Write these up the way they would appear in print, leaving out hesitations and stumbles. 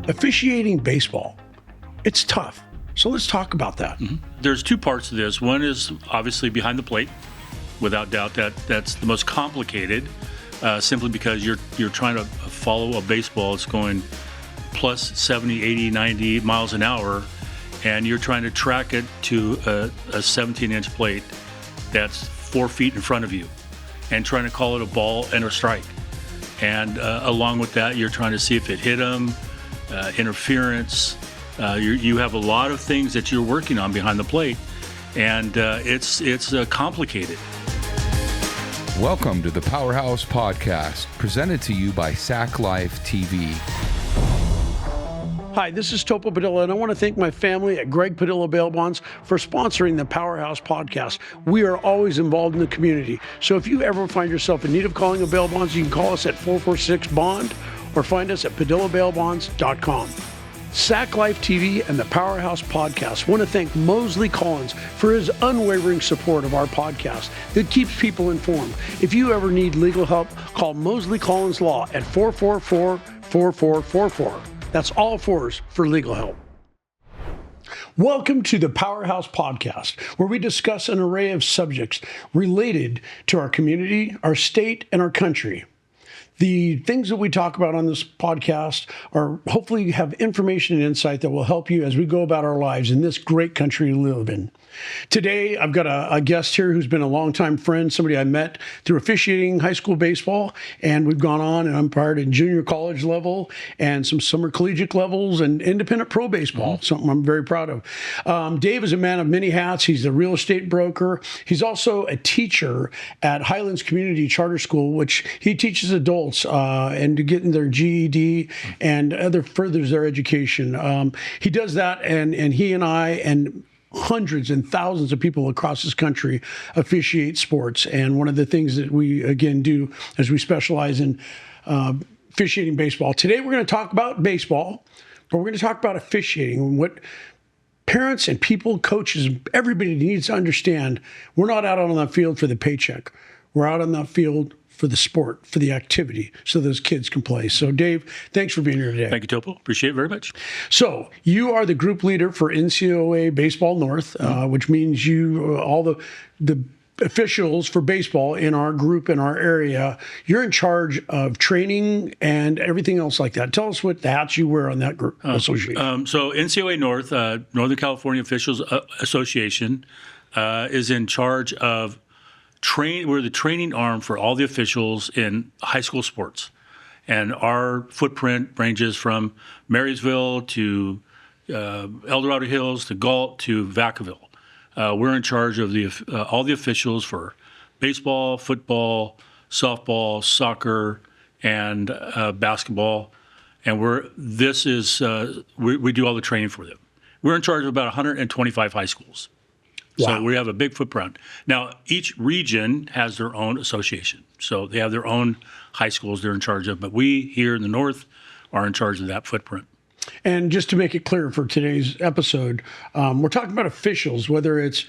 Officiating baseball, it's tough. So let's talk about that. There's two parts to this. One is obviously behind the plate. Without doubt, that's the most complicated, simply because you're trying to follow a baseball. It's going plus 70, 80, 90 miles an hour, and you're trying to track it to a 17-inch plate that's 4 feet in front of you, and trying to call it a ball and a strike. And along with that, you're trying to see if it hit them, interference. You have a lot of things that you're working on behind the plate, and it's complicated. Welcome to the Powerhouse Podcast, presented to you by Sac Life TV. Hi, this is Topo Padilla, and I want to thank my family at Greg Padilla Bail Bonds for sponsoring the Powerhouse Podcast. We are always involved in the community, so if you ever find yourself in need of calling a bail bonds, you can call us at 446-BOND or find us at PadillaBailBonds.com. Sac Life TV and the Powerhouse Podcast want to thank Mosley Collins for his unwavering support of our podcast that keeps people informed. If you ever need legal help, call Mosley Collins Law at 444-4444. That's all fours for legal help. Welcome to the Powerhouse Podcast, where we discuss an array of subjects related to our community, our state, and our country. The things that we talk about on this podcast are hopefully have information and insight that will help you as we go about our lives in this great country we live in. Today, I've got a guest here who's been a longtime friend, somebody I met through officiating high school baseball, and we've gone on and umpired in junior college level and some summer collegiate levels and independent pro baseball, something I'm very proud of. Dave is a man of many hats. He's a real estate broker. He's also a teacher at Highlands Community Charter School, which he teaches adults and to get in their GED and furthers their education. He does that, and he and I and hundreds and thousands of people across this country officiate sports. And one of the things that we, again, do is we specialize in officiating baseball. Today, we're going to talk about baseball, but we're going to talk about officiating and what parents and people, coaches, everybody needs to understand. We're not out on the field for the paycheck. We're out on the field for the sport, for the activity, so those kids can play. So, Dave, thanks for being here today. Thank you, Topo. Appreciate it very much. So, you are the group leader for NCOA Baseball North, which means you, all the officials for baseball in our group, in our area, you're in charge of training and everything else like that. Tell us what the hats you wear on that group association. So, NCOA North, Northern California Officials Association, is in charge of we're the training arm for all the officials in high school sports. And our footprint ranges from Marysville to El Dorado Hills to Galt to Vacaville. We're in charge of all the officials for baseball, football, softball, soccer, and basketball. And we do all the training for them. We're in charge of about 125 high schools. Wow. So we have a big footprint. Now, each region has their own association. So they have their own high schools they're in charge of. But we here in the North are in charge of that footprint. And just to make it clear for today's episode, we're talking about officials, whether it's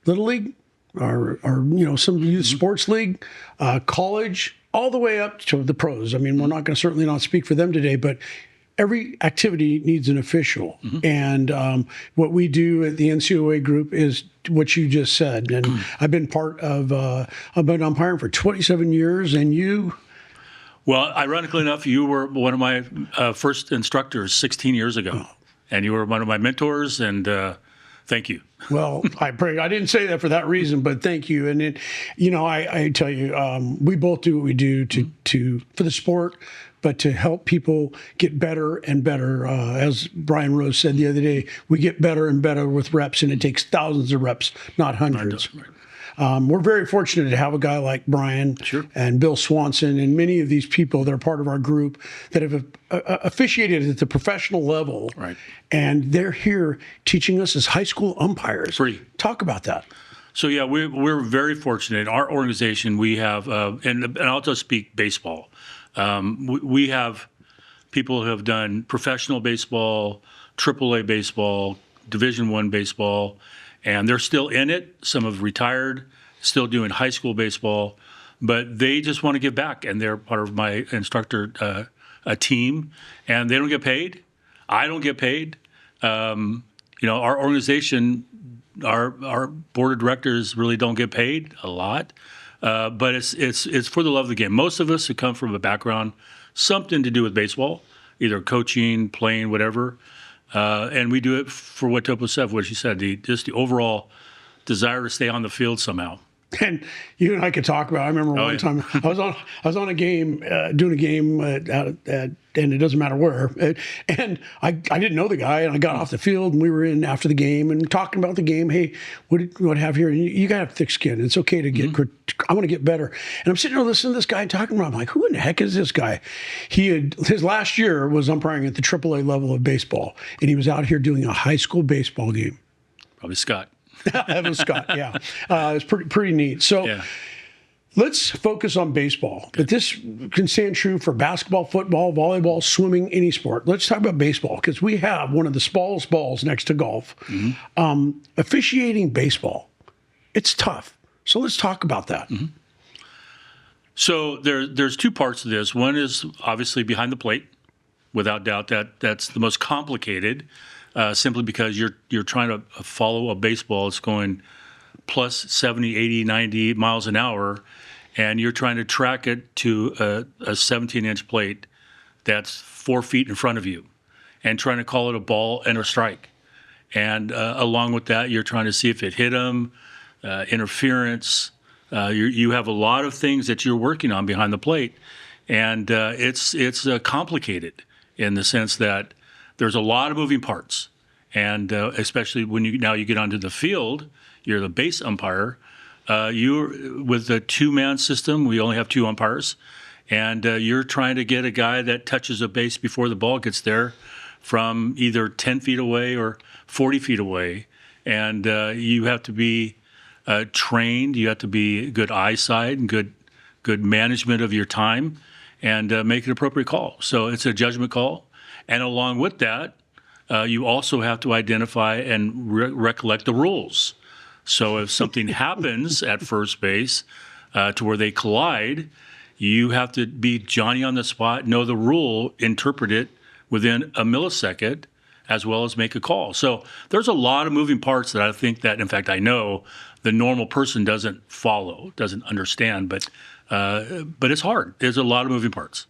Little League or some youth sports league, college, all the way up to the pros. I mean, we're not going to certainly not speak for them today, but every activity needs an official. And what we do at the NCOA group is what you just said. And I've been I've been umpiring for 27 years, and you? Well, ironically enough, you were one of my first instructors 16 years ago. And you were one of my mentors, and thank you. Well, I didn't say that for that reason, but thank you. And I tell you, we both do what we do for the sport, but to help people get better and better. As Brian Rose said the other day, we get better and better with reps, and it takes thousands of reps, not hundreds. We're very fortunate to have a guy like Brian and Bill Swanson and many of these people that are part of our group that have officiated at the professional level. Right. And they're here teaching us as high school umpires. Free. Talk about that. So, yeah, we're very fortunate. In our organization, we have, and I'll just speak baseball. We have people who have done professional baseball, AAA baseball, Division I baseball, and they're still in it. Some have retired, still doing high school baseball, but they just want to give back, and they're part of my instructor a team, and they don't get paid. I don't get paid. Our organization, our board of directors really don't get paid a lot, but it's for the love of the game. Most of us who come from a background, something to do with baseball, either coaching, playing, whatever, and we do it for what Topo said, what she said, just the overall desire to stay on the field somehow. And you and I could talk about. I remember one time I was on a game, doing a game and it doesn't matter where. And I didn't know the guy, and I got off the field, and we were in after the game and talking about the game. Hey, what have here? And you got to have thick skin. It's okay to get. I want to get better. And I'm sitting there listening to this guy talking about. I'm like, who in the heck is this guy? His last year was umpiring at the AAA level of baseball, and he was out here doing a high school baseball game. Probably Scott. Evan Scott, yeah. It's pretty neat. So let's focus on baseball. But this can stand true for basketball, football, volleyball, swimming, any sport. Let's talk about baseball, because we have one of the smallest balls next to golf. Officiating baseball, it's tough. So let's talk about that. So there's two parts to this. One is obviously behind the plate. Without doubt, that's the most complicated. Simply because you're trying to follow a baseball. It's going plus 70, 80, 90 miles an hour, and you're trying to track it to a 17-inch plate that's 4 feet in front of you, and trying to call it a ball and a strike. And along with that, you're trying to see if it hit them, interference. You have a lot of things that you're working on behind the plate, and it's complicated in the sense that there's a lot of moving parts, and especially when you get onto the field, you're the base umpire. You're with the two-man system. We only have two umpires, and you're trying to get a guy that touches a base before the ball gets there from either 10 feet away or 40 feet away, and you have to be trained. You have to be good eyesight and good management of your time, and make an appropriate call. So it's a judgment call. And along with that, you also have to identify and recollect the rules. So if something happens at first base to where they collide, you have to be Johnny on the spot, know the rule, interpret it within a millisecond, as well as make a call. So there's a lot of moving parts that I think that, in fact, I know the normal person doesn't follow, doesn't understand, but it's hard. There's a lot of moving parts.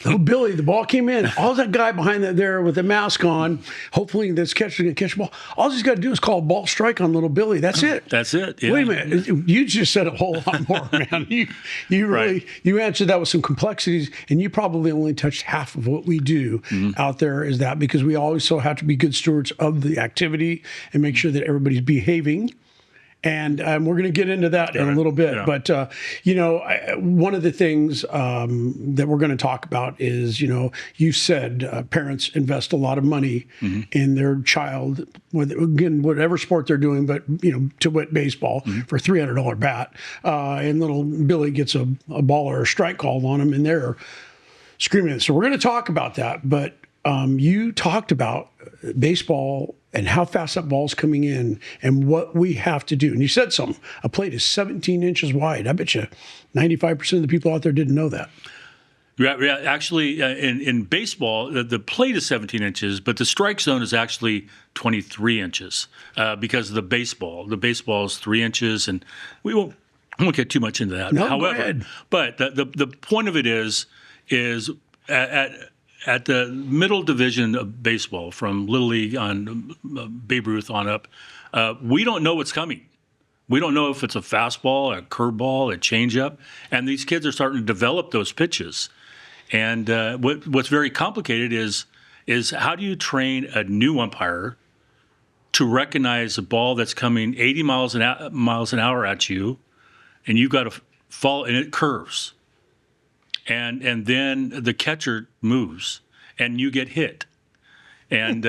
Little Billy, the ball came in. All that guy behind there with the mask on, hopefully this catcher can catch the ball. All he's got to do is call a ball strike on little Billy. That's it. That's it. Yeah. Wait a minute. You just said a whole lot more, man. You really you answered that with some complexities, and you probably only touched half of what we do out there is that, because we also have to be good stewards of the activity and make sure that everybody's behaving. And we're going to get into that in a little bit. Yeah. But, one of the things that we're going to talk about is, you said parents invest a lot of money in their child, again, whatever sport they're doing, but, to wit, baseball for $300 bat. And little Billy gets a ball or a strike called on him, and they're screaming. So we're going to talk about that. But you talked about baseball and how fast that ball's coming in and what we have to do. And you said something. A plate is 17 inches wide. I bet you 95% of the people out there didn't know that. Yeah, actually, in baseball, the plate is 17 inches, but the strike zone is actually 23 inches because of the baseball. The baseball is 3 inches, and we won't get too much into that. No, however, but the point of it is at the middle division of baseball, from Little League on Babe Ruth on up, we don't know what's coming. We don't know if it's a fastball, a curveball, a changeup, and these kids are starting to develop those pitches. And what's very complicated is how do you train a new umpire to recognize a ball that's coming 80 miles an hour at you, and you've got to fall, and it curves. And then the catcher moves, and you get hit. And,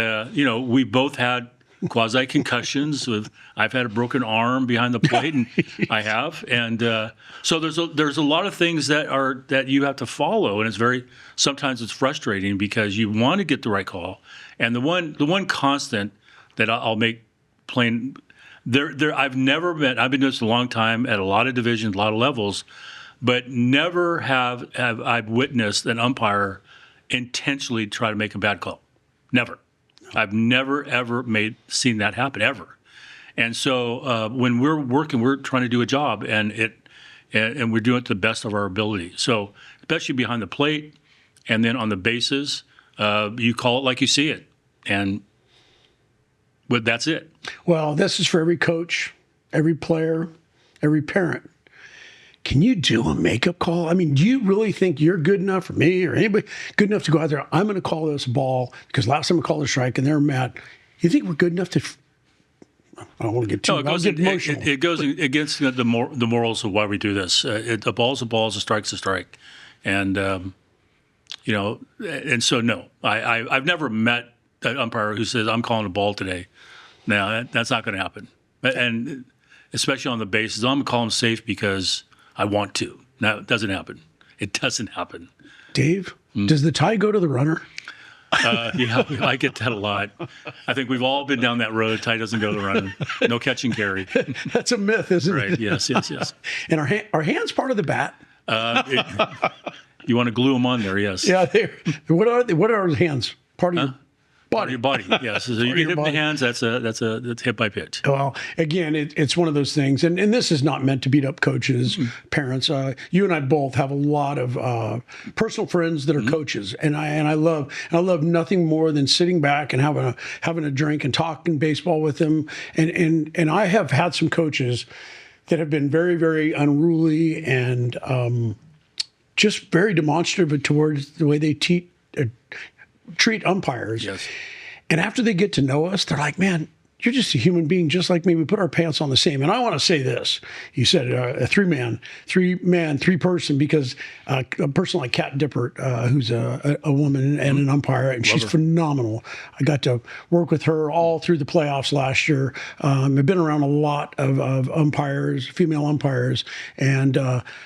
we both had quasi-concussions. I've had a broken arm behind the plate, and I have. And so there's a lot of things that you have to follow, and sometimes it's frustrating because you want to get the right call. And the one constant that I'll make plain, I've never met, I've been doing this a long time at a lot of divisions, a lot of levels, but never have I witnessed an umpire intentionally try to make a bad call. Never. I've never, ever seen that happen, ever. And so when we're working, we're trying to do a job, and we're doing it to the best of our ability. So especially behind the plate and then on the bases, you call it like you see it. And that's it. Well, this is for every coach, every player, every parent. Can you do a makeup call? I mean, do you really think you're good enough, for me or anybody good enough to go out there? I'm going to call this ball because last time I called a strike and they're mad. You think we're good enough to? I don't want to get too emotional. It goes against the morals of why we do this. A ball's a ball, a strike's a strike, and and so no, I've never met an umpire who says I'm calling a ball today. No, that's not going to happen, and especially on the bases, I'm going to call them safe because I want to. No, it doesn't happen. It doesn't happen. Dave, does the tie go to the runner? Yeah, I get that a lot. I think we've all been down that road. Tie doesn't go to the runner. No catch and carry. That's a myth, isn't it? Right. Yes. And our hands part of the bat? You want to glue them on there? Yes. Yeah. What are they? What are the hands? Part of your body. Your body. Yes. So you get hit in the hands. That's hit by pitch. Well, again, it's one of those things, and this is not meant to beat up coaches, parents. You and I both have a lot of personal friends that are coaches, and I love nothing more than sitting back and having a drink and talking baseball with them. And I have had some coaches that have been very, very unruly and just very demonstrative towards the way they treat umpires. Yes. And after they get to know us, they're like, man, you're just a human being just like me. We put our pants on the same. And I want to say this. You said a three-person, because a person like Kat Dippert, who's a woman and an umpire, and she's phenomenal. I got to work with her all through the playoffs last year. I've been around a lot of umpires, female umpires. And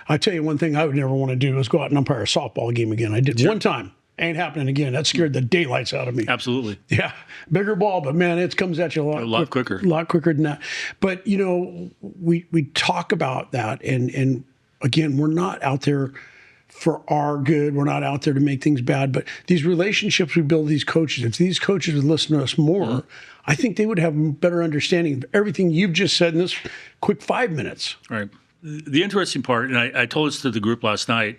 I tell you one thing I would never want to do is go out and umpire a softball game again. I did one time. Ain't happening again. That scared the daylights out of me. Absolutely. Yeah. Bigger ball, but man, it comes at you a lot quicker. A lot quicker than that. But, we talk about that. And again, we're not out there for our good. We're not out there to make things bad. But these relationships we build with these coaches, if these coaches would listen to us more, I think they would have a better understanding of everything you've just said in this quick 5 minutes. Right. The interesting part, and I told this to the group last night,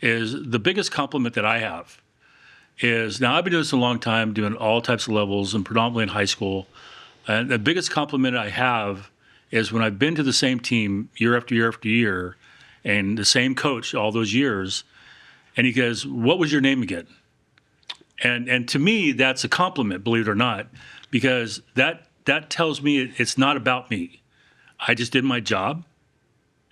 is the biggest compliment that I have is, now I've been doing this a long time, doing all types of levels and predominantly in high school. And the biggest compliment I have is when I've been to the same team year after year after year and the same coach all those years, and he goes, "What was your name again?" And to me, that's a compliment, believe it or not, because that tells me it's not about me. I just did my job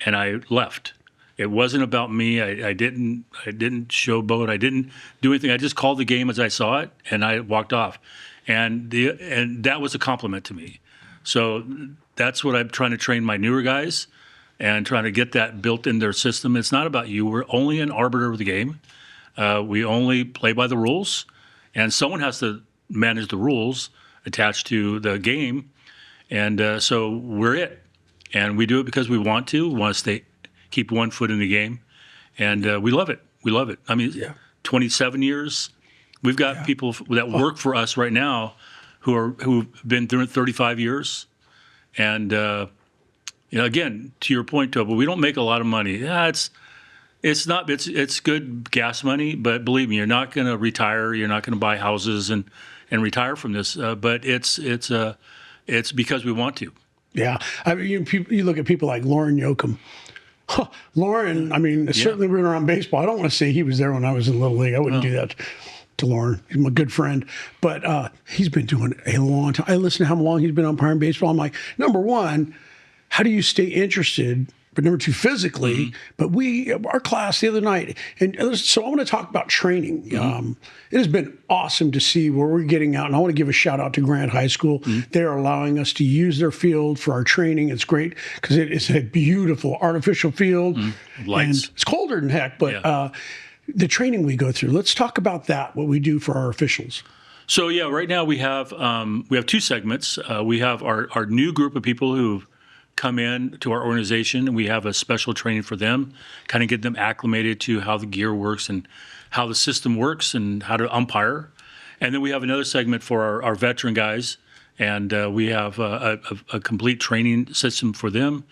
and I left. It wasn't about me. I didn't showboat. I didn't do anything. I just called the game as I saw it, and I walked off. And that was a compliment to me. So that's what I'm trying to train my newer guys and trying to get that built in their system. It's not about you. We're only an arbiter of the game. We only play by the rules, and someone has to manage the rules attached to the game. And so we're it. And we do it because we want to. We want to keep one foot in the game, and we love it. We love it. I mean, 27 years. We've got people that work for us right now who've been through it 35 years, and again, to your point, Tobo, we don't make a lot of money. Yeah, it's good gas money, but believe me, you're not going to retire. You're not going to buy houses and retire from this. But it's because we want to. Yeah, I mean, you look at people like Lauren Yoakum. Lauren, I mean, certainly been around baseball. I don't want to say he was there when I was in Little League. I wouldn't do that to Lauren. He's my good friend. But he's been doing it a long time. I listen to how long he's been umpiring baseball. I'm like, number one, how do you stay interested? But number two, physically. But our class the other night, and so I want to talk about training. It has been awesome to see where we're getting out, and I want to give a shout out to Grant High School. They are allowing us to use their field for our training. It's great because it is a beautiful artificial field. Lights. And it's colder than heck, but the training we go through. Let's talk about that. What we do for our officials. So right now we have two segments. We have our new group of people who've come in to our organization, and we have a special training for them, kind of get them acclimated to how the gear works and how the system works and how to umpire. And then we have another segment for our veteran guys, and we have a complete training system for them.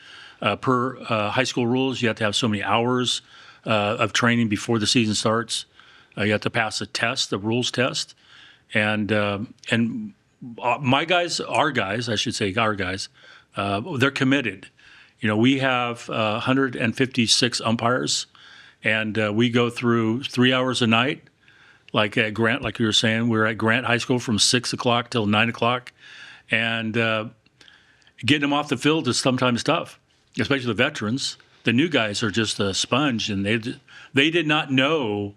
Per high school rules, you have to have so many hours of training before the season starts. You have to pass a test, the rules test. And my guys, our guys, they're committed. We have 156 umpires, and we go through 3 hours a night. Like at Grant, like you were saying, we're at Grant High School from 6 o'clock till 9 o'clock. And getting them off the field is sometimes tough, especially the veterans. The new guys are just a sponge, and they did not know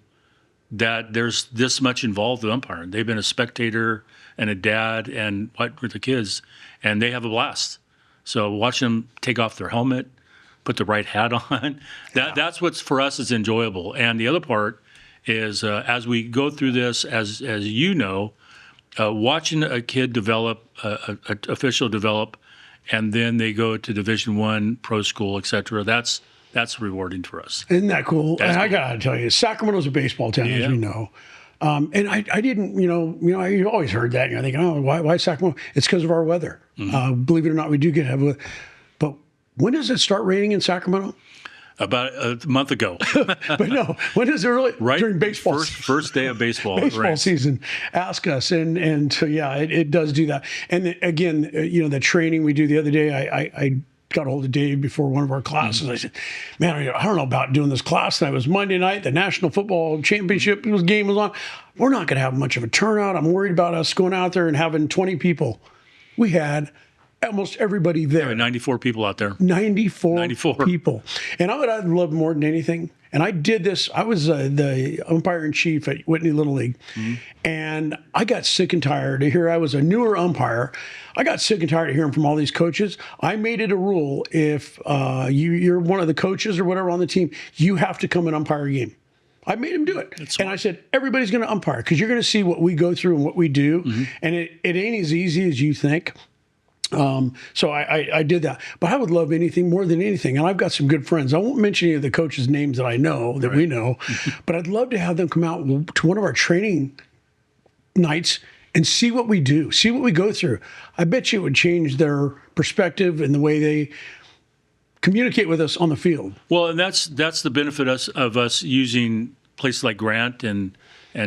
that there's this much involved with umpiring. They've been a spectator and a dad and what with the kids, and they have a blast. So watching them take off their helmet, put the right hat on, that's what's for us is enjoyable. And the other part is as we go through this, as you know, watching a kid develop, an official develop, and then they go to Division I, pro school, et cetera. That's rewarding for us. Isn't that cool? That's and I cool. gotta tell you, Sacramento's a baseball town, as we know. And I didn't, you always heard that. And you're thinking, oh, why Sacramento? It's because of our weather. Believe it or not, we do have weather. But when does it start raining in Sacramento? About a month ago. But no, when is it really? Right During baseball first day of baseball. baseball season. Ask us. And so, yeah, it does do that. And again, the training we do the other day, I got a hold of Dave before one of our classes. I said, man, I don't know about doing this class tonight. It was Monday night. The National Football Championship game was on. We're not going to have much of a turnout. I'm worried about us going out there and having 20 people. We had almost everybody there. 94 people out there. 94 people. And I'd love more than anything. And I did this. I was the umpire in chief at Whitney Little League. And I got sick and tired to hear I was a newer umpire. I got sick and tired of hearing from all these coaches. I made it a rule if you're one of the coaches or whatever on the team, you have to come and umpire a game. I made him do it. And I said, everybody's going to umpire because you're going to see what we go through and what we do. And it ain't as easy as you think. So I did that, but I would love anything more than anything. And I've got some good friends. I won't mention any of the coaches' names that I know, that we know, but I'd love to have them come out to one of our training nights and see what we do, see what we go through. I bet you it would change their perspective and the way they communicate with us on the field. Well, and that's the benefit of us using places like Grant and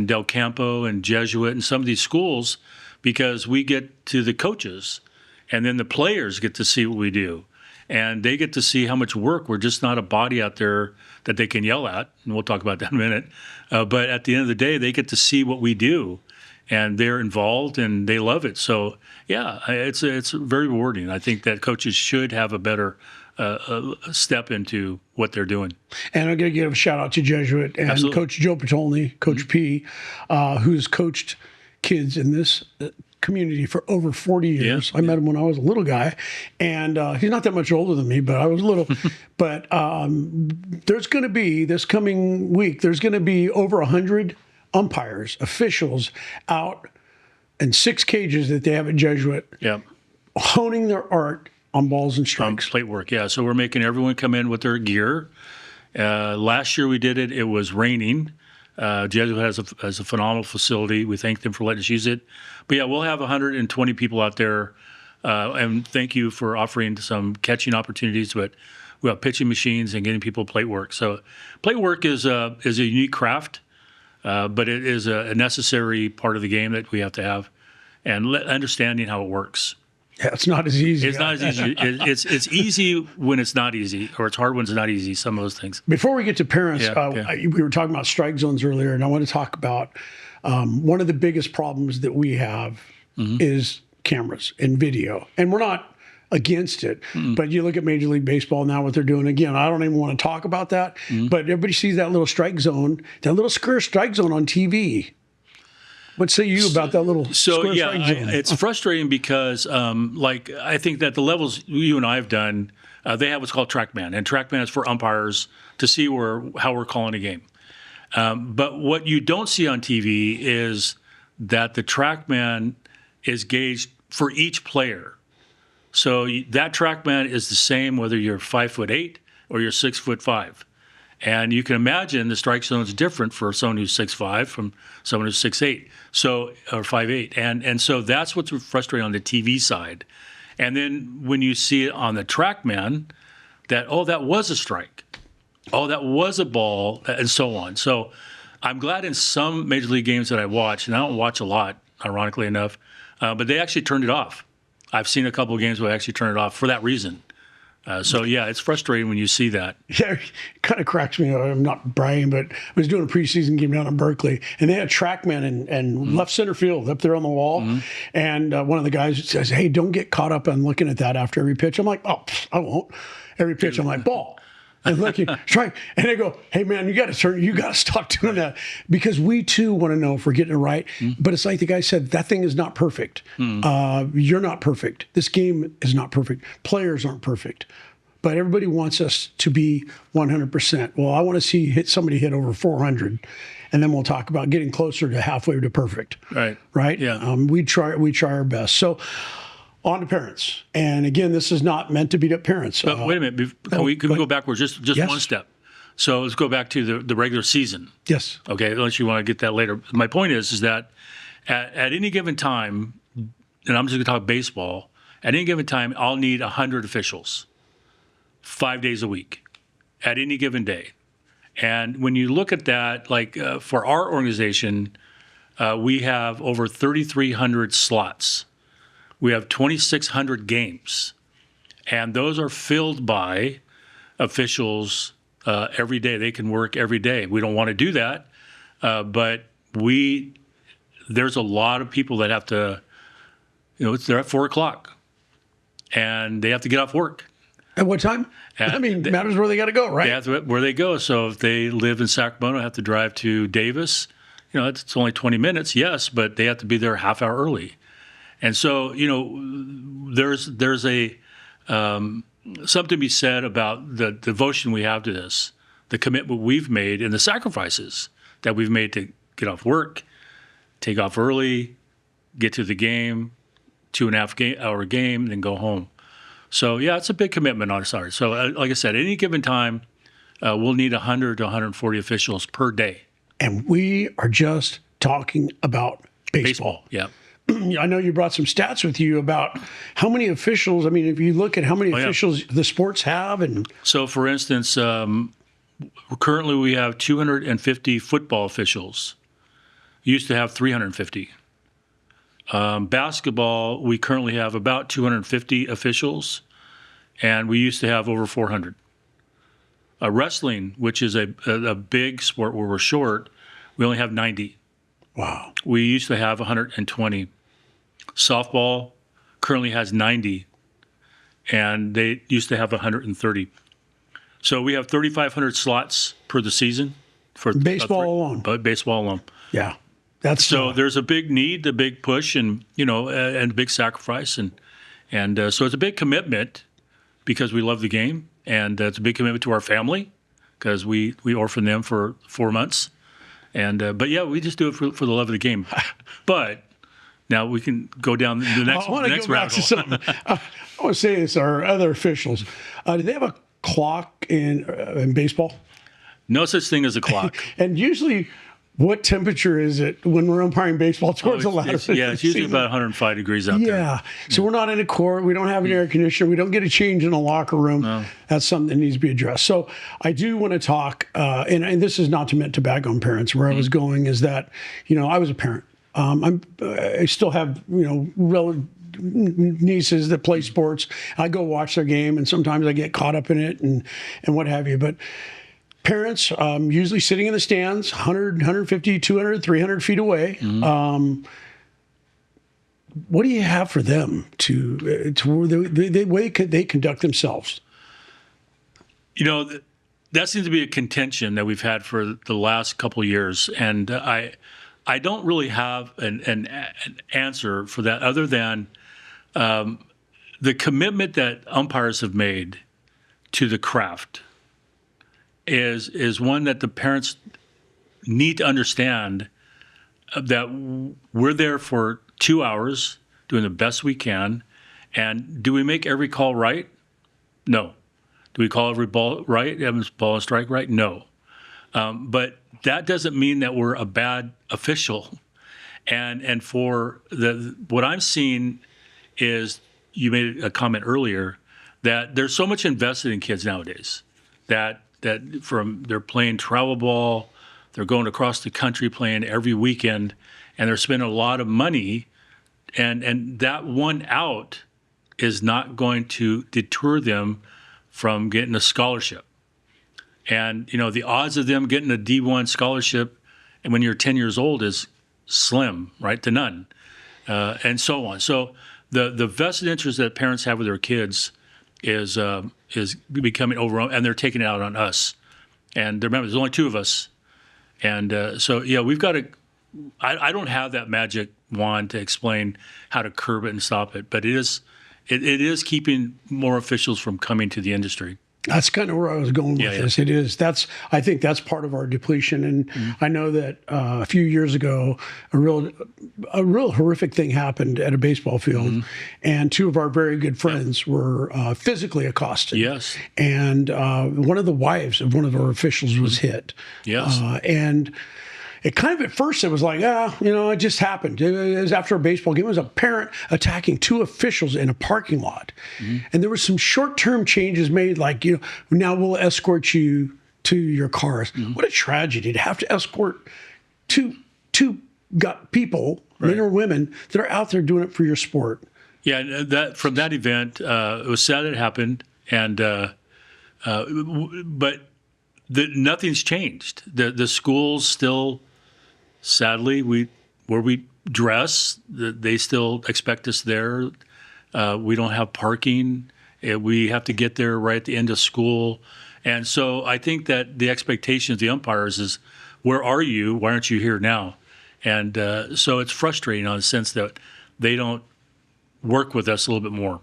Del Campo and Jesuit and some of these schools, because we get to the coaches. And then the players get to see what we do. And they get to see how much work. We're just not a body out there that they can yell at. And we'll talk about that in a minute. But at the end of the day, they get to see what we do. And they're involved and they love it. So, yeah, it's very rewarding. I think that coaches should have a better step into what they're doing. And I'm going to give a shout out to Jesuit and Absolutely. Coach Joe Patolny, Coach P, who's coached kids in this community for over 40 years. I met him when I was a little guy, and he's not that much older than me, but I was little. But there's going to be, this coming week, there's going to be over 100 umpires, officials out in 6 cages that they have at Jesuit, honing their art on balls and strikes. Plate work, yeah. So we're making everyone come in with their gear. Last year we did it. It was raining. Jesuit has a phenomenal facility. We thank them for letting us use it. But yeah, we'll have 120 people out there. And thank you for offering some catching opportunities. But we have pitching machines and getting people plate work. So plate work is a unique craft, but it is a necessary part of the game that we have to have, and understanding how it works. Yeah, it's not as easy. It's not as easy. It's easy when it's not easy, or it's hard when it's not easy, some of those things. Before we get to parents, we were talking about strike zones earlier, and I want to talk about one of the biggest problems that we have is cameras and video. And we're not against it, but you look at Major League Baseball now, what they're doing. Again, I don't even want to talk about that, but everybody sees that little strike zone, that little square strike zone on TV. What say you about that little square strike zone? It's frustrating because, I think that the levels you and I have done, they have what's called TrackMan, and TrackMan is for umpires to see how we're calling a game. But what you don't see on TV is that the TrackMan is gauged for each player. So that TrackMan is the same whether you're 5'8" or you're 6'5". And you can imagine the strike zone is different for someone who's 6'5" from someone who's 6'8", so or 5'8". And so that's what's frustrating on the TV side. And then when you see it on the TrackMan, that was a strike, that was a ball, and so on. So I'm glad in some major league games that I watch, and I don't watch a lot, ironically enough, but they actually turned it off. I've seen a couple of games where they actually turn it off for that reason. So, yeah, it's frustrating when you see that. Yeah, it kind of cracks me up. I'm not bragging, but I was doing a preseason game down in Berkeley, and they had TrackMan and left center field up there on the wall. And one of the guys says, hey, don't get caught up on looking at that after every pitch. I'm like, I won't. Every pitch, I'm like, ball. And looking, strike. And they go, hey, man, you got to stop doing that, because we, too, want to know if we're getting it right. But it's like the guy said, that thing is not perfect. You're not perfect. This game is not perfect. Players aren't perfect. But everybody wants us to be 100%. Well, I want to see somebody hit over 400, and then we'll talk about getting closer to halfway to perfect. Right? Yeah. We try our best. So on to parents. And again, this is not meant to beat up parents. But wait a minute. Can we go backwards just Yes. one step? So let's go back to the regular season. Yes. Okay, unless you want to get that later. My point is that at any given time, and I'm just going to talk baseball, at any given time, I'll need 100 officials, 5 days a week, at any given day. And when you look at that, like for our organization, we have over 3,300 slots. We have 2,600 games, and those are filled by officials every day. They can work every day. We don't want to do that, but there's a lot of people that have to, they're at 4 o'clock, and they have to get off work. At what time? It matters where they got to go, right? Yeah, where they go. So if they live in Sacramento, have to drive to Davis, it's only 20 minutes, yes, but they have to be there a half hour early. And so, there's a something to be said about the devotion we have to this, the commitment we've made, and the sacrifices that we've made to get off work, take off early, get to the game, 2.5 hour game, then go home. So, yeah, it's a big commitment on our side. So, like I said, at any given time, we'll need 100 to 140 officials per day. And we are just talking about baseball. Yeah. I know you brought some stats with you about how many officials. I mean, if you look at how many officials the sports have, and so, for instance, currently we have 250 football officials. Used to have 350. Basketball, we currently have about 250 officials, and we used to have over 400. Wrestling, which is a big sport where we're short, we only have 90. Wow. We used to have 120. Softball currently has 90, and they used to have 130. So we have 3,500 slots per the season for baseball alone. But baseball alone. Yeah, so there's a big need, a big push, and and a big sacrifice, and so it's a big commitment because we love the game, and it's a big commitment to our family because we orphan them for 4 months. And but yeah, we just do it for the love of the game. But now we can go down the next. I want to go back to something. I want to say this: our other officials, do they have a clock in baseball? No such thing as a clock. And usually, what temperature is it when we're umpiring baseball towards the latter? It's usually about 105 degrees out there. Yeah. So we're not in a court. We don't have an air conditioner. We don't get a change in a locker room. No. That's something that needs to be addressed. So I do want to talk, and this is not meant to bag on parents. Where I was going is that, I was a parent. I still have, nieces that play sports. I go watch their game, and sometimes I get caught up in it and what have you. But parents, usually sitting in the stands, 100, 150, 200, 300 feet away. What do you have for them to the way they conduct themselves? That seems to be a contention that we've had for the last couple of years, and I don't really have an answer for that other than the commitment that umpires have made to the craft is one that the parents need to understand, that we're there for 2 hours doing the best we can, And do we make every call right? No. Do we call every ball right? Evans ball and strike right? No. But that doesn't mean that we're a bad official. And for what I'm seeing is, you made a comment earlier that there's so much invested in kids nowadays that from they're playing travel ball, they're going across the country playing every weekend, and they're spending a lot of money, and that one out is not going to deter them from getting a scholarship. And, the odds of them getting a D1 scholarship and when you're 10 years old is slim, right, to none, and so on. So the vested interest that parents have with their kids is becoming overwhelming, and they're taking it out on us. And remember, there's only two of us. And we've got to – I don't have that magic wand to explain how to curb it and stop it, but it is keeping more officials from coming to the industry. That's kind of where I was going with this. It is. I think that's part of our depletion. And I know that a few years ago, a real horrific thing happened at a baseball field, and two of our very good friends were physically accosted. Yes. And one of the wives of one of our officials was hit. Yes. And it kind of, at first, it was like, it just happened. It was after a baseball game. It was a parent attacking two officials in a parking lot. And there were some short-term changes made, like, now we'll escort you to your cars. What a tragedy to have to escort two people, men or women, that are out there doing it for your sport. Yeah, from that event, it was sad it happened, and but nothing's changed. The schools still, sadly, where we dress, they still expect us there. We don't have parking. We have to get there right at the end of school. And so I think that the expectation of the umpires is, where are you? Why aren't you here now? And so it's frustrating in the sense that they don't work with us a little bit more.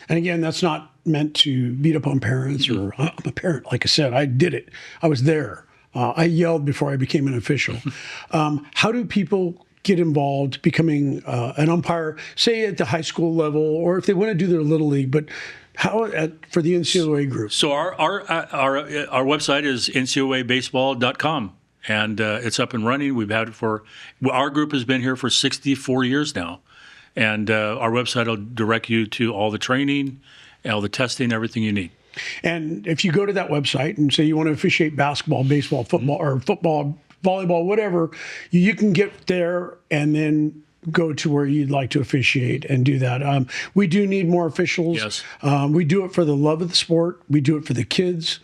And again, that's not meant to beat up on parents, or I'm a parent. Like I said, I did it. I was there. I yelled before I became an official. How do people get involved becoming an umpire, say at the high school level, or if they want to do their little league, but how for the NCOA group? So our website is NCOABaseball.com, and it's up and running. We've had it our group has been here for 64 years now, and our website will direct you to all the training, all the testing, everything you need. And if you go to that website and say you want to officiate basketball, baseball, football, or football, volleyball, whatever, you can get there and then go to where you'd like to officiate and do that. We do need more officials. Yes. We do it for the love of the sport. We do it for the kids.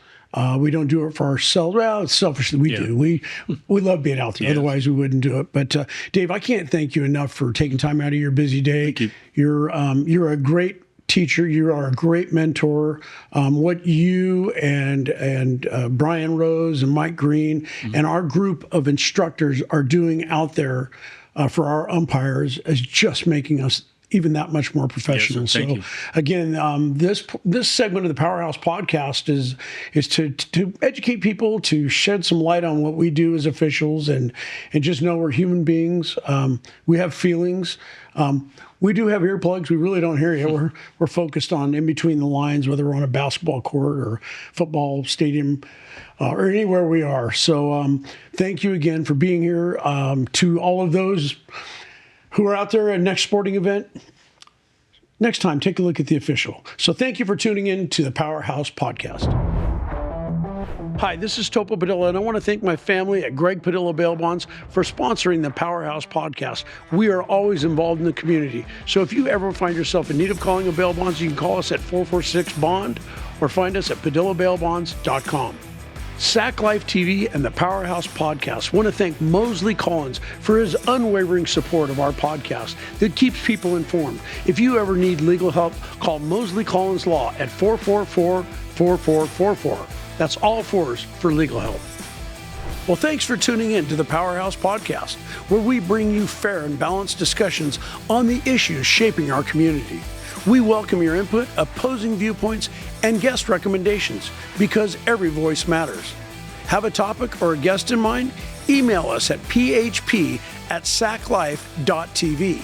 We don't do it for ourselves. Well, it's selfish that we do. We love being out there. Yes. Otherwise, we wouldn't do it. But Dave, I can't thank you enough for taking time out of your busy day. Thank you. You're a great teacher. You are a great mentor. What you and Brian Rose and Mike Green and our group of instructors are doing out there for our umpires is just making us even that much more professional. Yes, thank you. Again, this segment of the Powerhouse podcast is to educate people, to shed some light on what we do as officials, and just know we're human beings. We have feelings. We do have earplugs. We really don't hear you. We're focused on in between the lines, whether we're on a basketball court or football stadium or anywhere we are. So thank you again for being here. To all of those who are out there at next sporting event, next time, take a look at the official. So thank you for tuning in to the Powerhouse Podcast. Hi, this is Topo Padilla, and I want to thank my family at Greg Padilla Bail Bonds for sponsoring the Powerhouse Podcast. We are always involved in the community, so if you ever find yourself in need of calling a bail bonds, you can call us at 446-BOND or find us at PadillaBailBonds.com. Sac Life TV and the Powerhouse Podcast want to thank Mosley Collins for his unwavering support of our podcast that keeps people informed. If you ever need legal help, call Mosley Collins Law at 444-4444. That's all fours for legal help. Well, thanks for tuning in to the Powerhouse Podcast, where we bring you fair and balanced discussions on the issues shaping our community. We welcome your input, opposing viewpoints, and guest recommendations, because every voice matters. Have a topic or a guest in mind? Email us at php@saclife.tv.